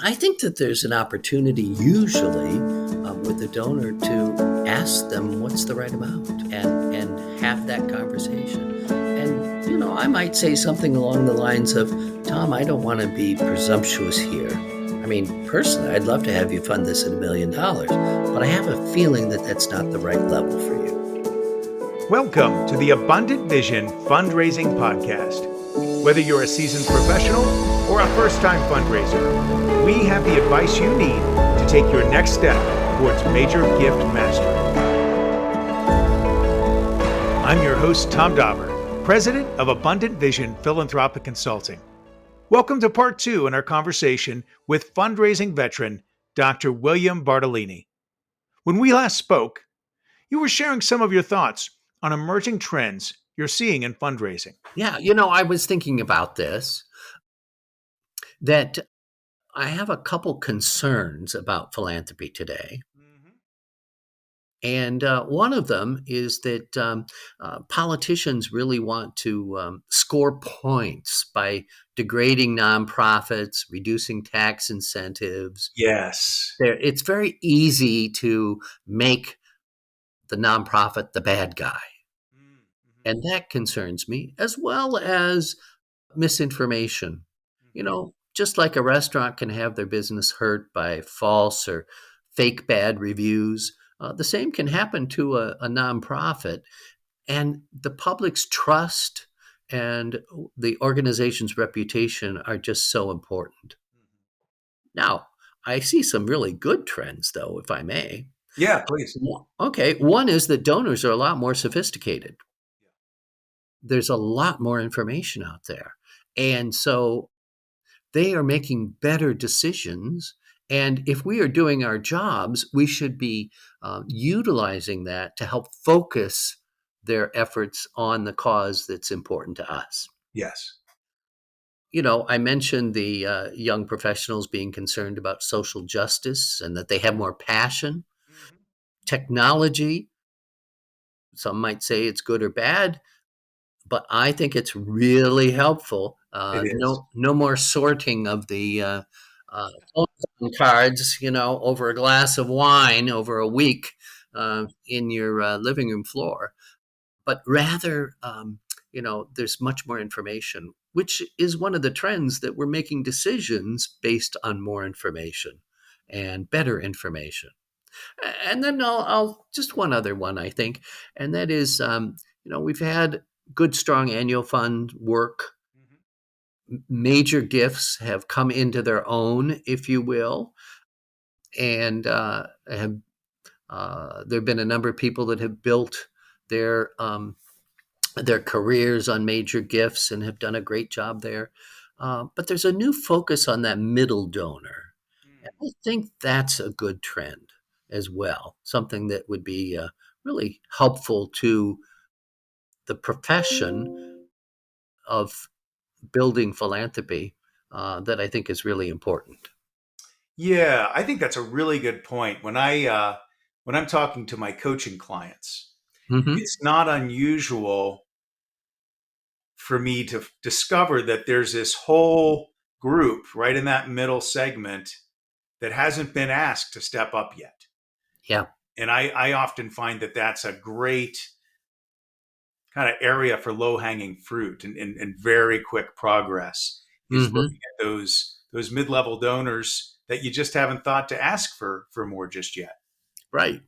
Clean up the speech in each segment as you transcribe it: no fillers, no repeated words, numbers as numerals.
I think that there's an opportunity usually with the donor to ask them what's the right amount and have that conversation. And, I might say something along the lines of, Tom, I don't want to be presumptuous here. I mean, personally, I'd love to have you fund this at $1 million, but I have a feeling that that's not the right level for you. Welcome to the Abundant Vision Fundraising Podcast. Whether you're a seasoned professional or a first-time fundraiser, we have the advice you need to take your next step towards major gift mastery. I'm your host, Tom Dauber, President of Abundant Vision Philanthropic Consulting. Welcome to part 2 in our conversation with fundraising veteran, Dr. William Bartolini. When we last spoke, you were sharing some of your thoughts on emerging trends you're seeing in fundraising. Yeah, I was thinking about this, that I have a couple concerns about philanthropy today. And one of them is that politicians really want to score points by degrading nonprofits, reducing tax incentives. Yes. It's very easy to make the nonprofit the bad guy. And that concerns me, as well as misinformation. Just like a restaurant can have their business hurt by false or fake bad reviews, the same can happen to a nonprofit. And the public's trust and the organization's reputation are just so important. Now, I see some really good trends, though, if I may. Yeah, please. Okay, one is that donors are a lot more sophisticated. There's a lot more information out there. And so they are making better decisions. And if we are doing our jobs, we should be utilizing that to help focus their efforts on the cause that's important to us. Yes. I mentioned the young professionals being concerned about social justice and that they have more passion. Technology, some might say it's good or bad, but I think it's really helpful. It is. No more sorting of the phone cards, over a glass of wine over a week in your living room floor, but rather, there's much more information, which is one of the trends that we're making decisions based on more information and better information. And then I'll just one other one, I think, and that is, we've had good, strong annual fund work. Major gifts have come into their own, if you will, and there have been a number of people that have built their careers on major gifts and have done a great job there. But there's a new focus on that middle donor. And I think that's a good trend as well, something that would be really helpful to the profession of building philanthropy that I think is really important. Yeah, I think that's a really good point. When I'm talking to my coaching clients, it's not unusual for me to discover that there's this whole group right in that middle segment that hasn't been asked to step up yet. Yeah. And I often find that that's a great kind of area for low-hanging fruit and very quick progress is looking at those mid-level donors that you just haven't thought to ask for more just yet. Right.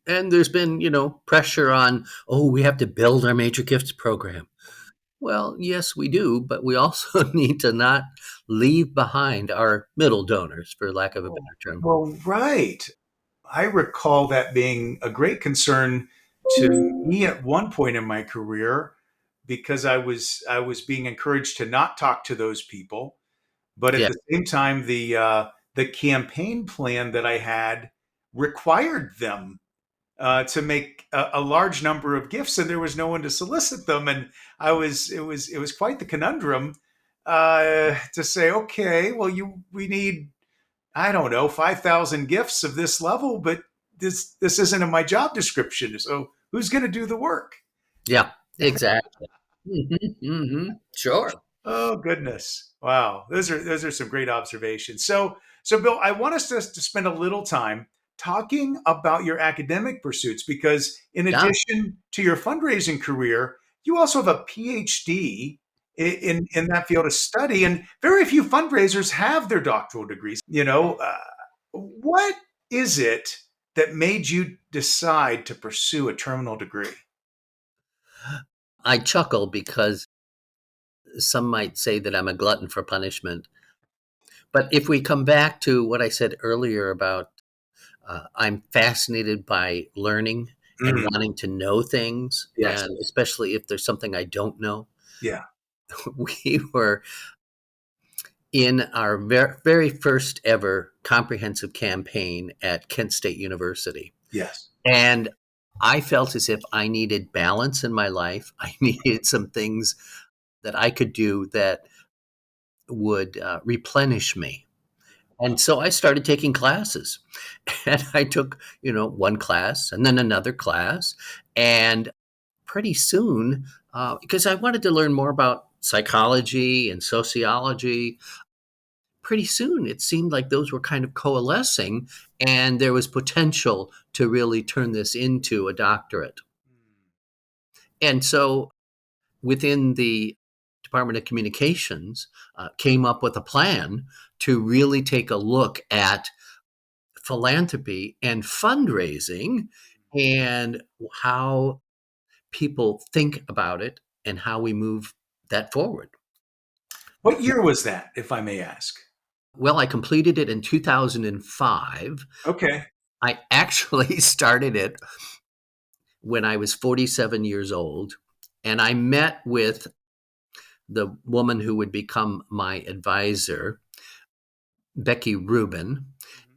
And there's been, pressure on, we have to build our major gifts program. Well, yes, we do, but we also need to not leave behind our middle donors, for lack of a better term. Well, right. I recall that being a great concern to me at one point in my career because I was being encouraged to not talk to those people, but at the same time, the campaign plan that I had required them to make a large number of gifts, and there was no one to solicit them, and it was quite the conundrum to say, okay, well, we need, I don't know, 5,000 gifts of this level, but this isn't in my job description. So who's going to do the work? Yeah, exactly. Sure. Oh goodness! Wow, those are some great observations. So So, Bill, I want us to spend a little time talking about your academic pursuits because, in Yeah. addition to your fundraising career, you also have a PhD in that field of study. And very few fundraisers have their doctoral degrees. What is it that made you decide to pursue a terminal degree? I chuckle because some might say that I'm a glutton for punishment. But if we come back to what I said earlier about I'm fascinated by learning and Mm, wanting to know things, yes. and especially if there's something I don't know, Yeah. we were in our very first ever comprehensive campaign at Kent State University. Yes. And I felt as if I needed balance in my life. I needed some things that I could do that would replenish me. And so I started taking classes. And I took, one class and then another class. And pretty soon, because I wanted to learn more about psychology and sociology, pretty soon it seemed like those were kind of coalescing and there was potential to really turn this into a doctorate. And so within the Department of Communications, came up with a plan to really take a look at philanthropy and fundraising and how people think about it and how we move that forward. What year was that, if I may ask? Well, I completed it in 2005. Okay. I actually started it when I was 47 years old, and I met with the woman who would become my advisor, Becky Rubin.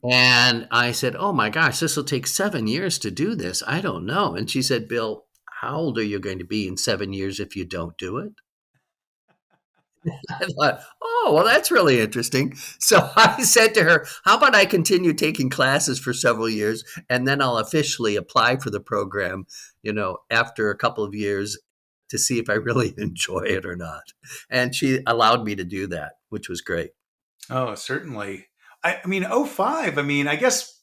And I said, "Oh my gosh, this will take 7 years to do this. I don't know." And she said, "Bill, how old are you going to be in 7 years if you don't do it?" I thought, "Oh, well, that's really interesting." So I said to her, "How about I continue taking classes for several years and then I'll officially apply for the program, after a couple of years to see if I really enjoy it or not." And she allowed me to do that, which was great. Oh, certainly. I mean, '05. I mean, I guess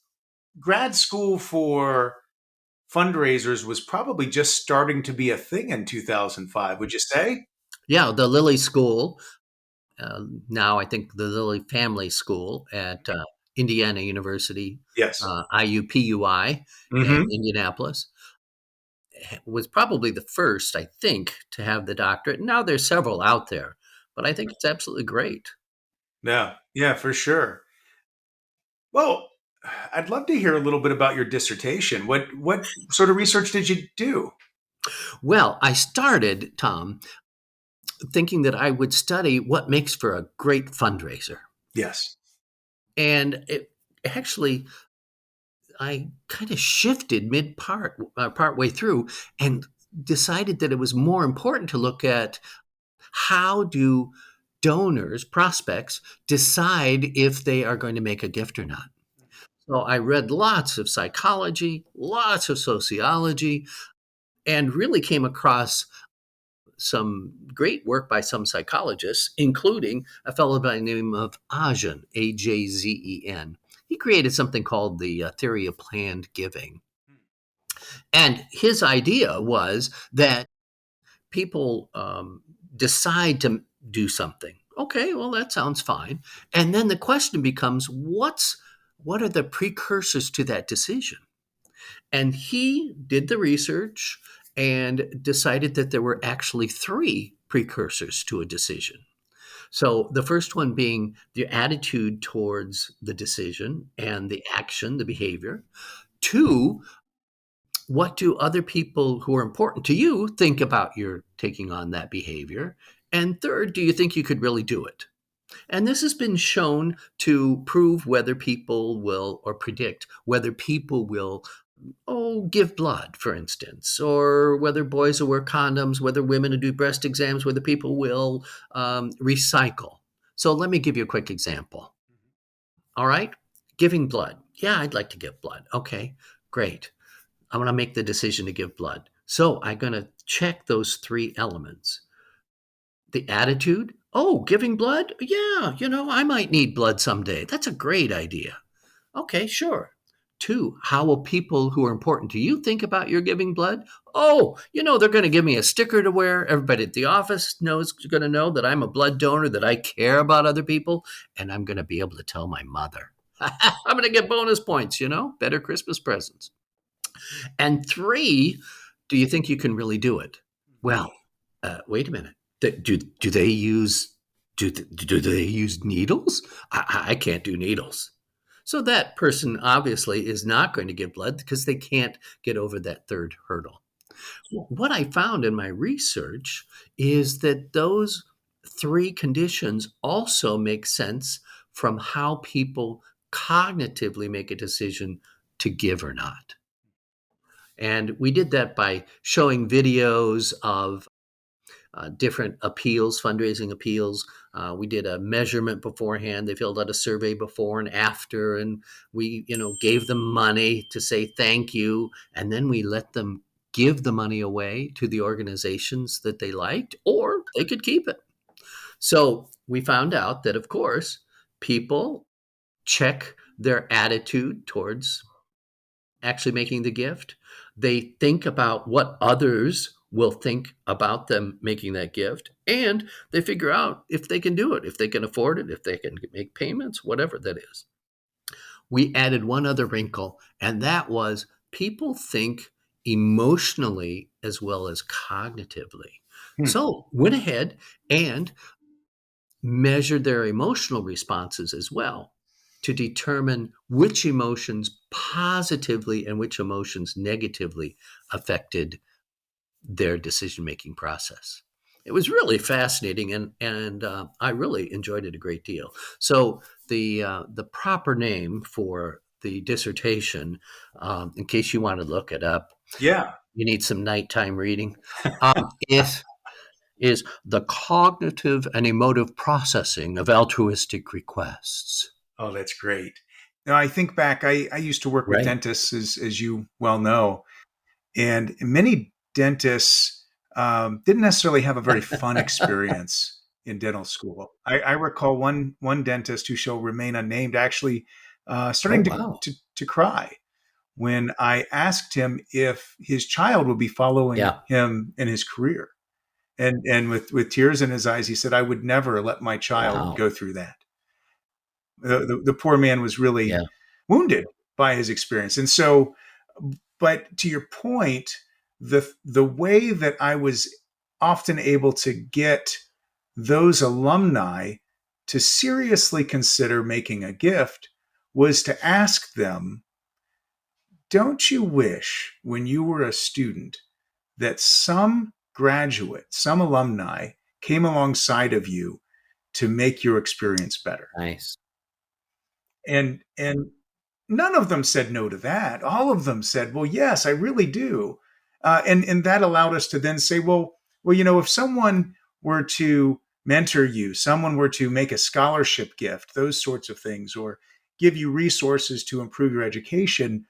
grad school for fundraisers was probably just starting to be a thing in 2005, would you say? Yeah, the Lilly School, now I think the Lilly Family School at Indiana University, Yes. IUPUI in Hmm. Indianapolis, was probably the first, I think, to have the doctorate. Now there's several out there, but I think it's absolutely great. Yeah. Yeah, for sure. Well, I'd love to hear a little bit about your dissertation. What sort of research did you do? Well, I started, Tom, thinking that I would study what makes for a great fundraiser. Yes. And it actually, I kind of shifted part way through, and decided that it was more important to look at how do donors, prospects, decide if they are going to make a gift or not. So I read lots of psychology, lots of sociology, and really came across some great work by some psychologists, including a fellow by the name of Ajzen, Ajzen. He created something called the theory of planned giving. And his idea was that people decide to do something. Okay, well, that sounds fine. And then the question becomes, what are the precursors to that decision? And he did the research and decided that there were actually three precursors to a decision. So the first one being the attitude towards the decision and the action, the behavior. Two, what do other people who are important to you think about your taking on that behavior? And third, do you think you could really do it? And this has been shown to prove whether people will, or predict whether people will, give blood, for instance, or whether boys will wear condoms, whether women will do breast exams, whether people will recycle. So let me give you a quick example. All right, giving blood. Yeah, I'd like to give blood. Okay, great. I want to make the decision to give blood. So I'm going to check those three elements. The attitude, oh, giving blood? Yeah, I might need blood someday. That's a great idea. Okay, sure. Two, how will people who are important to you think about your giving blood? Oh, they're going to give me a sticker to wear. Everybody at the office knows going to know that I'm a blood donor, that I care about other people, and I'm going to be able to tell my mother. I'm going to get bonus points, better Christmas presents. And three, do you think you can really do it? Well, wait a minute. Do they use do they use needles? I can't do needles. So that person obviously is not going to give blood because they can't get over that third hurdle. What I found in my research is that those three conditions also make sense from how people cognitively make a decision to give or not. And we did that by showing videos of different appeals, fundraising appeals. We did a measurement beforehand. They filled out a survey before and after, and we, gave them money to say thank you, and then we let them give the money away to the organizations that they liked, or they could keep it. So we found out that, of course, people check their attitude towards actually making the gift. They think about what others will think about them making that gift, and they figure out if they can do it, if they can afford it, if they can make payments, whatever that is. We added one other wrinkle, and that was people think emotionally as well as cognitively. Hmm. So went ahead and measured their emotional responses as well to determine which emotions positively and which emotions negatively affected their decision making process. It was really fascinating, and I really enjoyed it a great deal. So the proper name for the dissertation, in case you want to look it up, Yeah. you need some nighttime reading. Is the cognitive and emotive processing of altruistic requests. Oh, that's great. Now, I think back, I used to work with Right. dentists, as you well know, and many dentists didn't necessarily have a very fun experience in dental school. I recall one dentist who shall remain unnamed actually Oh, starting wow. to cry when I asked him if his child would be following Yeah. him in his career. And with tears in his eyes, he said, "I would never let my child Wow. go through that." The poor man was really Yeah. wounded by his experience. And so, but to your point, the way that I was often able to get those alumni to seriously consider making a gift was to ask them, don't you wish when you were a student that some graduate, some alumni came alongside of you to make your experience better? Nice. And none of them said no to that. All of them said, "Well, yes, I really do," and that allowed us to then say, "Well, if someone were to mentor you, someone were to make a scholarship gift, those sorts of things, or give you resources to improve your education,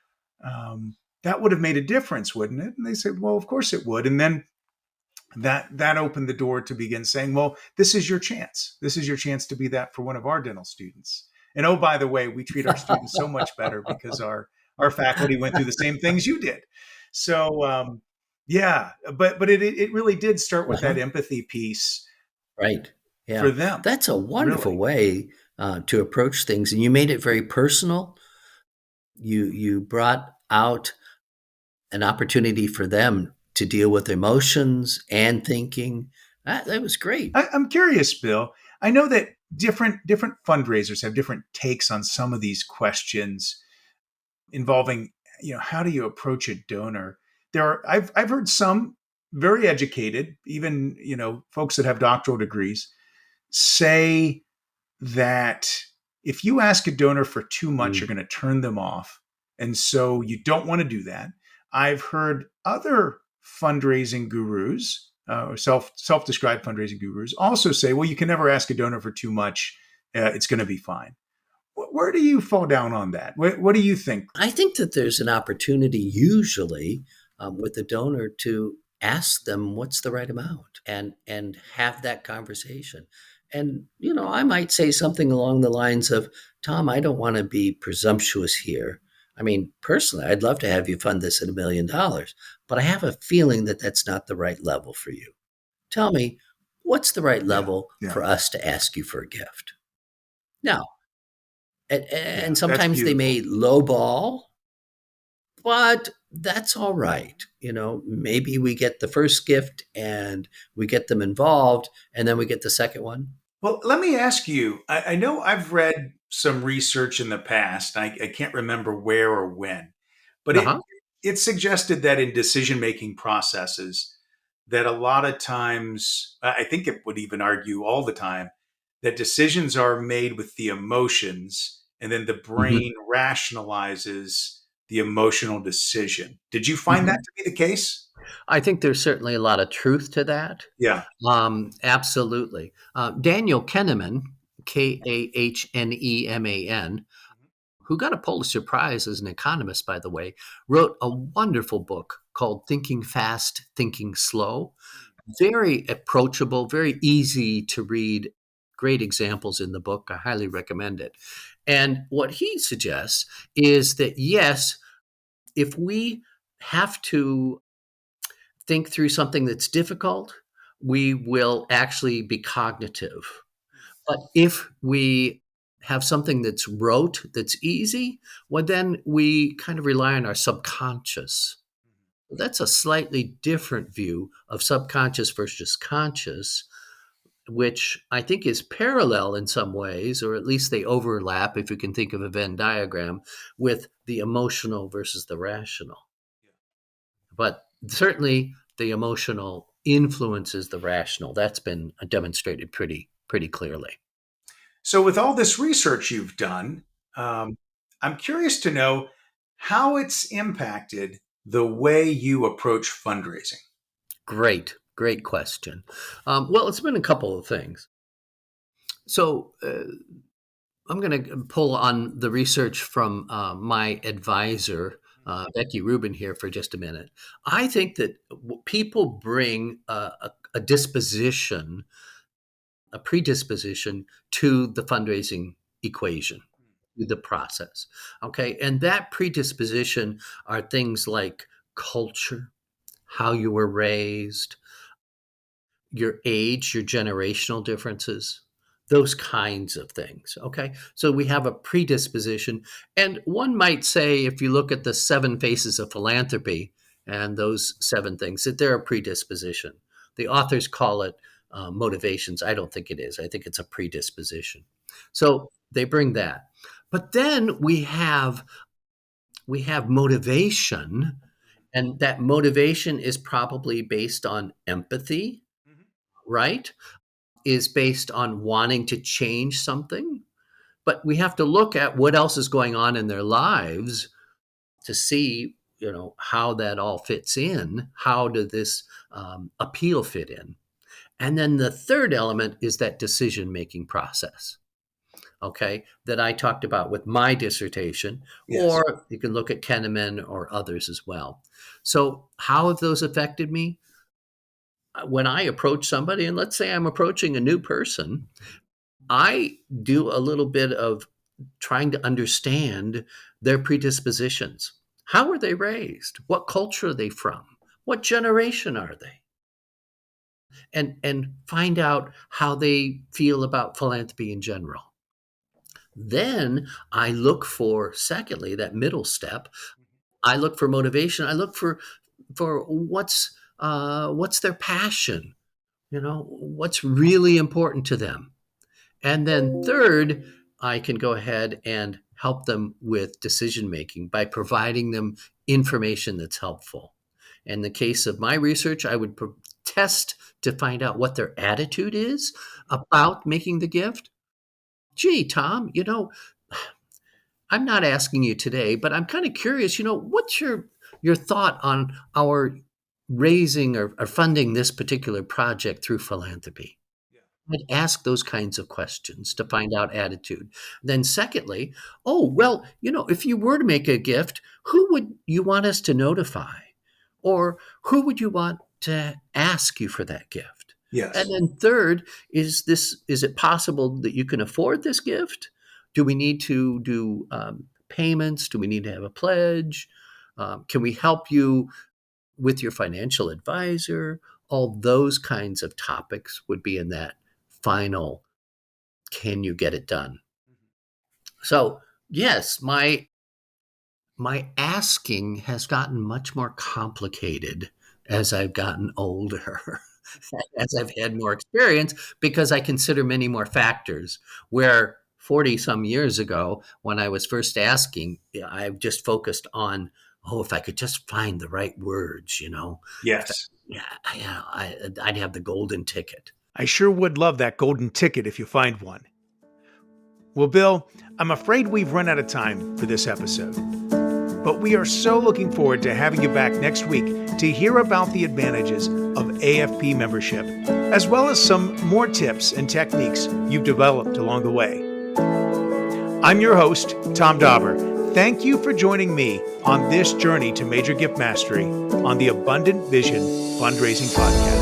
that would have made a difference, wouldn't it?" And they said, "Well, of course it would." And then that opened the door to begin saying, well, this is your chance. This is your chance to be that for one of our dental students. And oh, by the way, we treat our students so much better because our faculty went through the same things you did. So yeah, but it really did start with that Uh-huh. empathy piece Right. for Yeah. them, That's a wonderful really. way to approach things. And you made it very personal. You brought out an opportunity for them to deal with emotions and thinking. That was great. I'm curious, Bill. I know that different fundraisers have different takes on some of these questions involving, how do you approach a donor. I've heard some very educated, even folks that have doctoral degrees, say that if you ask a donor for too much, you're Mm. going to turn them off, and so you don't want to do that. I've heard other fundraising gurus, or self-described fundraising gurus, also say, well, you can never ask a donor for too much, it's going to be fine. Where do you fall down on that? What do you think? I think that there's an opportunity usually with the donor to ask them what's the right amount, and have that conversation. And I might say something along the lines of, Tom, I don't want to be presumptuous here. I mean, personally, I'd love to have you fund this at $1 million, but I have a feeling that that's not the right level for you. Tell me, what's the right Yeah. level Yeah. for us to ask you for a gift? Now, Yeah. and That's sometimes they beautiful. may lowball, but that's all right. Maybe we get the first gift and we get them involved, and then we get the second one. Well, let me ask you. I know I've read some research in the past. I can't remember where or when, but Uh it huh. it suggested that in decision making processes, that a lot of times, I think it would even argue all the time, that decisions are made with the emotions, and then the Hmm. brain rationalizes the emotional decision. Did you find that Hmm. to be the case? I think there's certainly a lot of truth to that. Yeah. Absolutely. Daniel Kahneman, Kahneman, who got a Pulitzer Prize as an economist, by the way, wrote a wonderful book called Thinking Fast, Thinking Slow. Very approachable, very easy to read. Great examples in the book. I highly recommend it. And what he suggests is that, yes, if we have to think through something that's difficult, we will actually be cognitive. But if we have something that's rote, that's easy, well, then we kind of rely on our subconscious. That's a slightly different view of subconscious versus conscious, which I think is parallel in some ways, or at least they overlap, if you can think of a Venn diagram, with the emotional versus the rational. But certainly the emotional influences the rational. That's been demonstrated pretty clearly. So, with all this research you've done, um, I'm curious to know how it's impacted the way you approach fundraising. Great question. Well, it's been a couple of things. So I'm going to pull on the research from my advisor, Becky Rubin, here for just a minute. I think that people bring a disposition, a predisposition to the fundraising equation, to the process. Okay. And that predisposition are things like culture, how you were raised, your age, your generational differences, those kinds of things. Okay. So we have a predisposition. And one might say, if you look at the seven faces of philanthropy and those seven things, that they're a predisposition. The authors call it motivations. I don't think it is. I think it's a predisposition. So they bring that. But then we have motivation, and that motivation is probably based on empathy, right? Is based on wanting to change something. But we have to look at what else is going on in their lives to see, how that all fits in. How does this appeal fit in? And then the third element is that decision making process, okay, that I talked about with my dissertation, Yes. or you can look at Kahneman or others as well. So, how have those affected me? When I approach somebody, and let's say I'm approaching a new person, I do a little bit of trying to understand their predispositions. How were they raised? What culture are they from? What generation are they? And find out how they feel about philanthropy in general. Then I look for, secondly, that middle step. I look for motivation. I look for what's their passion. What's really important to them. And then third, I can go ahead and help them with decision making by providing them information that's helpful. In the case of my research, I would test to find out what their attitude is about making the gift. Gee, Tom, I'm not asking you today, but I'm kind of curious, what's your thought on our raising or funding this particular project through philanthropy? I'd ask those kinds of questions to find out attitude. Then, secondly, oh, well, if you were to make a gift, who would you want us to notify? Or who would you want to ask you for that gift? And Yes. then third, is it possible that you can afford this gift? Do we need to do payments? Do we need to have a pledge? Can we help you with your financial advisor? All those kinds of topics would be in that final, can you get it done? So, yes, my asking has gotten much more complicated as I've gotten older, as I've had more experience, because I consider many more factors. Where 40 some years ago, when I was first asking, I just focused on, oh, if I could just find the right words, if I, Yes. yeah, I'd have the golden ticket. I sure would love that golden ticket if you find one. Well, Bill, I'm afraid we've run out of time for this episode. But we are so looking forward to having you back next week to hear about the advantages of AFP membership, as well as some more tips and techniques you've developed along the way. I'm your host, Tom Dauber. Thank you for joining me on this journey to major gift mastery on the Abundant Vision Fundraising Podcast.